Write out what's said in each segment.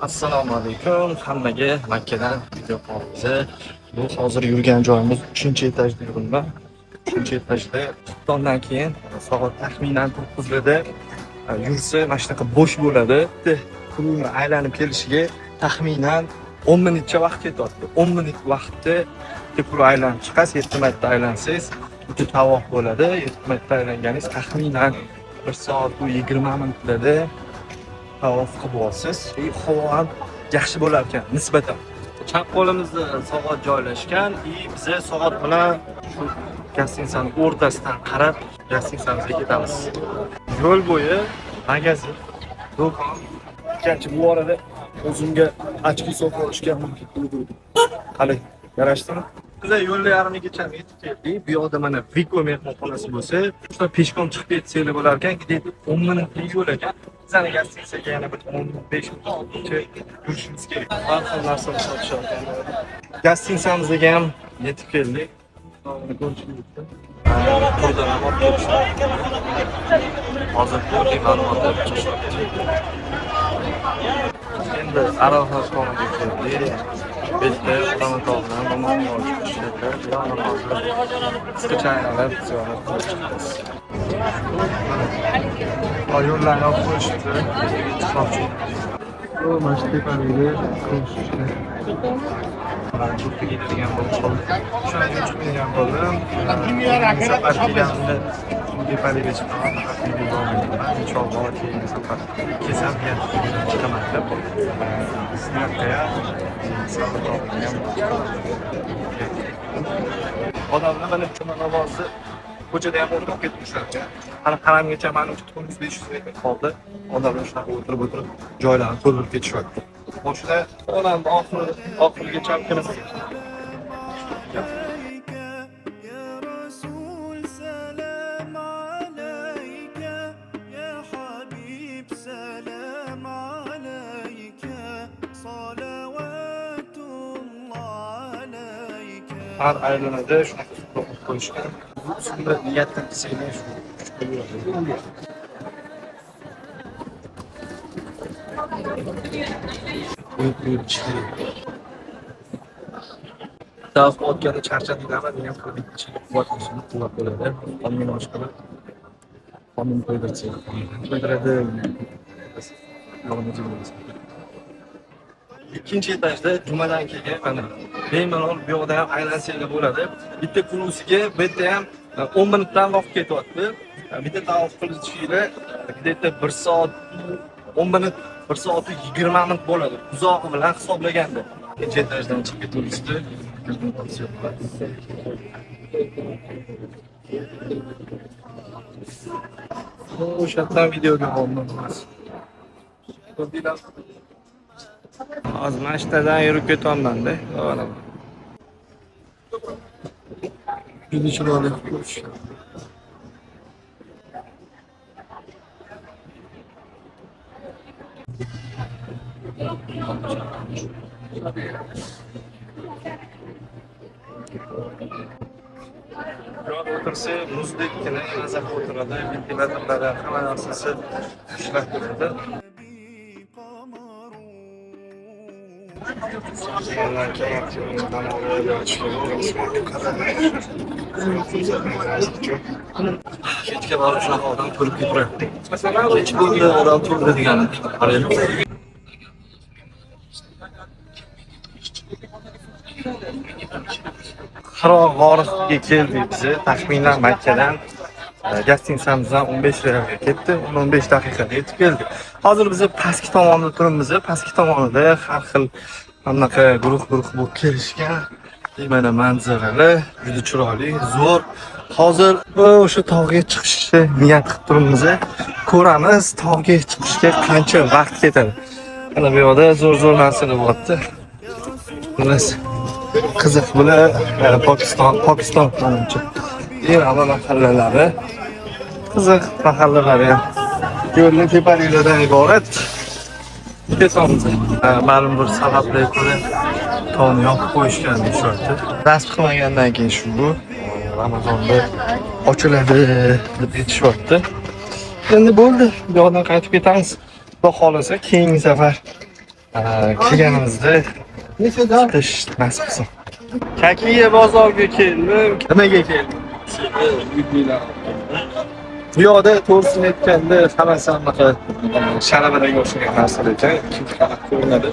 Assalomu alaykum hammaga Makkadan video qoldi. Bu hozir yurgan joyimiz 3-etajda yuribman. 3-etajda iftordan keyin soat taxminan 9 da yursa mana shunaqa bo'sh bo'ladi. Klubni aylanib kelishiga taxminan 10 minutcha vaqt ketadi. 10 minut vaqtda klubni aylanib chiqasiz, 7 marta aylansangiz, bitta tavof bo'ladi. 7 marta aylanganingiz taxminan 1 soat 20 minutlarda tavof qilib olsiz. Havo ham yaxshi bo'lar ekan nisbatan. Chap qo'limizda soat joylashgan, biza soat bilan shu gastinisaning o'rtasidan qarab gastinsamizga ketamiz. Yo'l bo'yi magazin, do'kon, ikkinchi bu orada o'zimga ochki sotib olishga mumkin bo'ldi. Qani, yarashdimi? Biz yo'lda yarmigacha yetib keldik. Bu yoqda mana Viko mehmonxonasi bo'lsa, shuna peshkom chiqib ketsanglar bo'lar ekan, 10 minutlik yo'l ekan. Bizning gastinisaga yana bir 15 minutcha yurishimiz kerak. Har xil narsani sotishadi. Gastinisamizga ham yetib keldik. To'ydan ham olib kelishdi. Hozir to'ylik ma'lumotlar berishyapti. Endi aroqxonaga keldik. Bitta tomatovdan namoz o'qishadi. Qisqacha aylanib ziyorat qilamiz. Yo'llarni olib qo'yishdi. Bu masjidlarga qo'yishdi. Mana bu keladigan bo'lib, o'sha kelgan bo'ldim. Safar kelganimda Depaliga chiqaman, inshaalloh keyingi safar kelsam chiqaman deb sizlarga odamlar mana juma namozi ko'chada ham o'tirib ketishlar. Hali qaramgacha menimcha 400-500 metr qoldi. Odamlar shunaqa o'tirib joylarni to'ldirib ketishyapti. Boshida onam oxirigacha kirib har aylanada shunaqa qo'yib qo'yishgan. Shunda niyat qilsanglar shu Tavaf o'tganda charchadinglarmi? Men ham qilib quvvat bo'ladi. Qonun oshqilib qonun qo'ydirsak. Qo'ydiradi. Ikkinchi etajda jumadan keyin mana bemalol bu yoqda ham aylansanglar bo'ladi. Bitta kursiga bu yerda ham 10 minutdan vaqt ketyapti. Bitta tavof qilishinglar bitta 1 soat 10 minut 1 soat 20 minut bo'ladi. Uzog'i bilan hisoblaganda. Ikkinchi etajdan chiqib ketyapti. O'shadan videoga olamiz. Hozir mashtadan yurib ketyapman-da. Juda chiroyli ko'rish. Yo'q o'tirsa muzdekgina mazza o'tiradi, ventilatorlar hamma narsasi ishlab turadi. Kechga borib shunaqa odam to'lib ketyapti. Kech bo'ldi, odam to'ldi degani. Qiro g'origa keldik biz. Taxminan Makkadan gastinisamizdan 15 daqiqa ketdi. 15 daqiqada yetib keldik. Hozir biz pastki tomonda turibmiz. Pastki tomonida har xil anaqa guruh bo'lib kelishgan. Mana manzaralar juda chiroyli, zo'r. Hozir o'sha tog'ga chiqishni niyat qilib turibmiz. Ko'ramiz tog'ga chiqishga qancha vaqt ketadi. Mana bu yerda zo'r narsalar bo'lyapti. Xullas qiziq bular Pokiston menimcha. Avval mahallalari qiziq mahallalar ham. Yo'lning tepaliklardan iborat. Kesamiz. Ma'lum bir sabablarga ko'ra tog'ni yopib qo'yishgan deyishyapti. Nasib qilmagandan keyin shu bu Ramazonda ochiladi deb aytishyapti. Endi bo'ldi, bu yoqdan qaytib ketamiz. Xudo xolasa keyingi safar Kelganimizda chiqish nasib qilsin. Kakiya bozorga keldim. Nimaga keldim? Bu yoqda to'g'risini aytganda hammasi anaqa shalabadaga o'xshagan narsalar ekan. Kimga qarab ko'rinadi.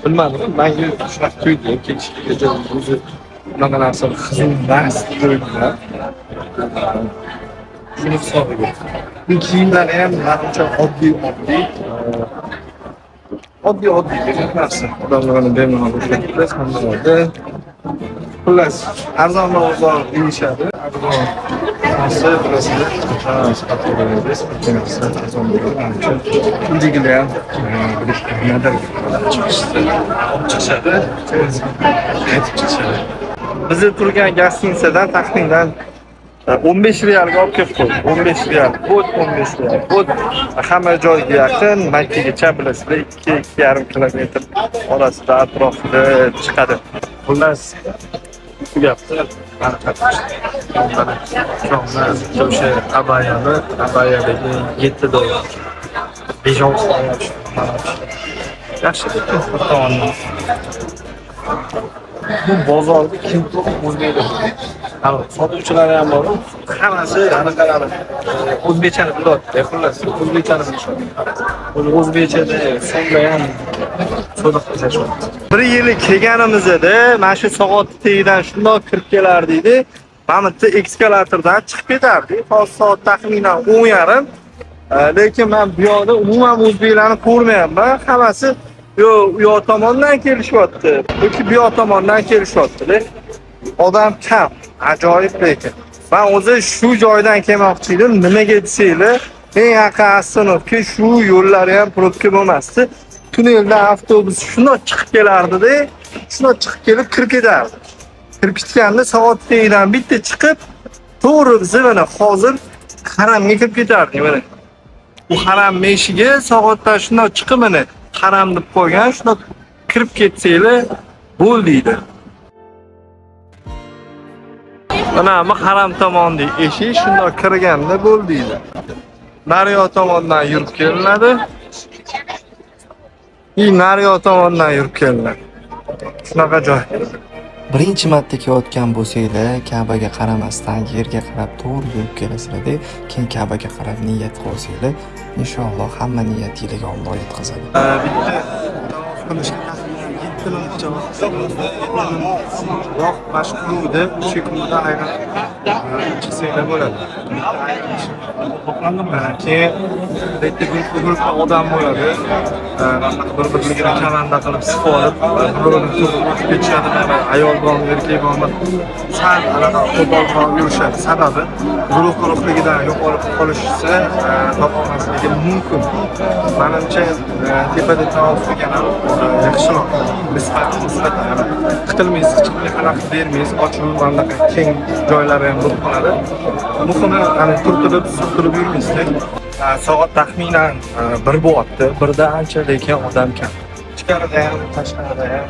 Bilmadim, menga shunaqa tuyuldi. Kelishga o'zi bunaqa narsa xizmat tuyuldi. Shuni hisobiga. Bu kiyimlari ham menimcha oddiy degan narsa. Odamlarni bemalol o'xshatdi, hammalarda. Xullas, arzon bozor deyishadi. Arzon narsa bilasizlar. Ilgili ham nimadir chiqishadi. Bizi turgan gostinitsadan taxminan 15 riyalga olib kelib qo'ydi. 15 riyal. Bo'd 15 riyal. Bo'd hamma joyga yaqin, Makkaga bilasizlar 2-2,5 kilometr orasida atrofida chiqadi. Xullas, bu gapni o'sha abayadagi 7 dollar. 5-6 dollar. Yaxshi tomondan. Bu bozorda kim o'zbeklar. Sotuvchilar ham bor. Hammasi anaqalari o'zbekchani biladi. Xullas, o'zbekchani bilishadi. O'zbekchada sonda ham so'zlab qilishadi. Bir yili kelganimizda mana shu soat tegidan shundoq kirib kelardi edi. Mana bitta eskalatordan chiqib ketardi. Hozir soat taxminan 10:30. Lekin men bu yoqda umuman o'zbeklarni ko'rmayapman. Hammasi u yoq tomondan kelishyapti. Yoki bu yoq tomondan kelishyapti. Odam kam, ajoyib lekin. Men o'zi shu joydan kelmoqchi edim. Nimaga desanglar, eng yaqin Astanovga shu yo'llari ham probka bo'lmasdi. Tunneldan avtobus shundoq chiqib kelardi-da, shundoq chiqib kelib kirib ketardi. Kirib ketganda soat tegidan bitta chiqib, to'g'ri biz mana hozir haramga kirib ketardi. Mana bu haram meshiga soatda shundoq chiqib mana haram deb qo'ygan, shundoq kirib ketsanglar bo'ldi deydi. Mana bu haram tomondagi eshik shundoq kirganda bo'ldi deydi. Nariyo tomondan yurib kelinadi. Nariyo tomondan yurib kelinadi. Shunaqa joy. Birinchi marta kelayotgan bo'lsanglar, Ka'baga qaramasdan yerga qarab to'g'ri yurib kelasizlar-da, keyin Ka'baga qarab niyat qilsanglar, inshaalloh hamma niyatingizga Alloh yetkazadi. Bitta tavof qilishga taxminan 7 minutcha vaqt mashg'ulda, o'sha kunda aynan chiqsanglar bo'ladi. Keyin bitta guruhda odam bo'ladi. Bir-birligini kamanda qilib siqib olib, bir-birini turib ketishadi. Ayol bormi, erkak bormi, sal qo'pol yurishadi. Sababi guruhligidan yo'qolib qolishsa, topolmasligi mumkin. Menimcha tepada tavof qilgan ham yaxshiroq. Nisbatan qitilmaysiz, hech kimga xalaqit bermaysiz, ochiq bunaqa keng joylari ham bo'lib qoladi. Muhimi, turtirib, surtirib yurmaysizlar. Soat taxminan 1 bo'lyapti. 1da ancha lekin odam kam. Ichkarida ham, tashqarida ham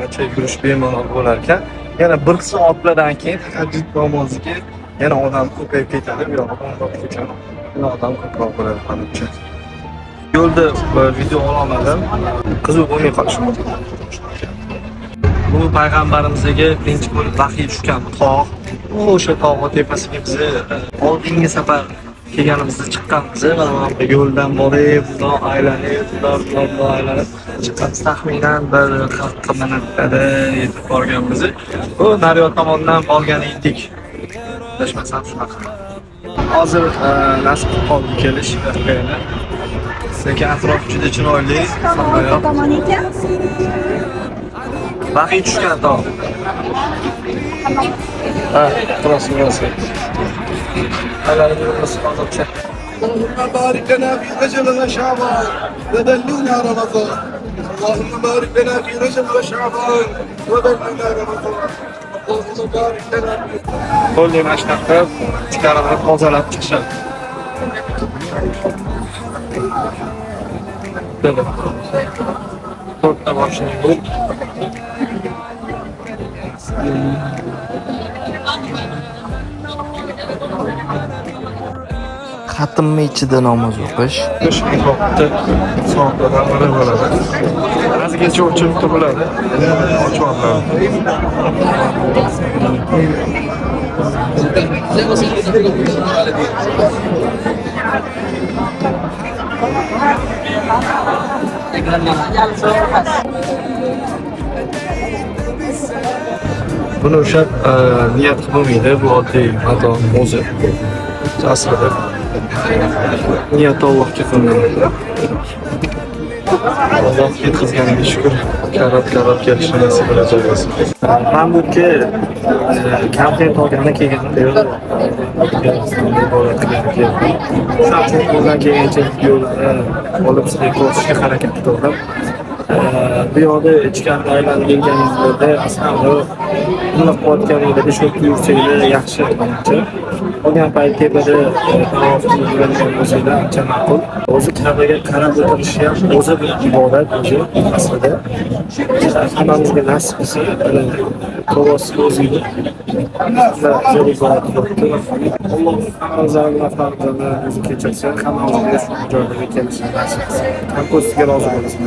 ancha yurish bemalol bo'lar ekan. Yana 1 soatlardan keyin tahajjud namoziga yana odam ko'payib ketadi. Bu yoqda ko'chani odam ko'proq bo'ladi menimcha. Yo'lda video ololmadim. Qiziq bo'lmay qolishi mumkin. Bu payg'ambarimizga birinchi bo'lib vahiy tushgan tog'. O'sha tog'ning tepasiga biz oldingi safar kelganimizda chiqqanmiz. Mana yo'ldan borib, bundoq aylanib, bundoq aylanib chiqqanmiz. Taxminan 1-40 minutda yetib borganmiz. Bu Nariyo tomondan borgan edik. Adashmasam shunaqa. Hozir nasib qoldi kelish Voqeani. Lekin atrof juda chiroyli, hammayoq. Tomon ekan. Vahiy tushgan tog'. Burası. Aylanib yuribmiz hozircha. اللهم بارك لنا في رجب وشعبان وبلغنا رمضان. اللهم بارك لنا في رجب وشعبان وبلغنا رمضان. اللهم بارك لنا في Qo'lni mashnaq qilib, ichkarini tozalab chiqishadi. To'rtta boshini yuvib, xatmmi ichida namoz o'qish. O'sha vaqtda soatlardan biri bo'ladi. Ba'zigacha o'chirib turiladi. Ochib oladi. Buni o'sha niyat qilib bo'lmaydi, bu oddiy mato o'zi. Aslida niyat Allohga qilinadi. Alloh yetkazganiga shukur, karab kelishni nasib qilsin. Men bu kontent olgandan keyin qo'ldan kelgancha olib sizga ko'rsatishga harakat qildim. Bu yoqda ichkarida aylanib kelganingizda aslida nima qilayotganingizda shu tursanglar yaxshi menimcha. Qolgan payt tepada yuradigan bo'lsanglar ancha ma'qul. O'zi Ka'baga qarab o'tirishi ham o'zi bir ibodat o'zi aslida. Hammamizga nasib qilsa, to'g'risi o'zingiz Alloh hammamizga farzandlarni o'zi kechirsin, hammamizga shu joyga kelishni nasib qilsin. Hamma sizga rozi bo'lsin.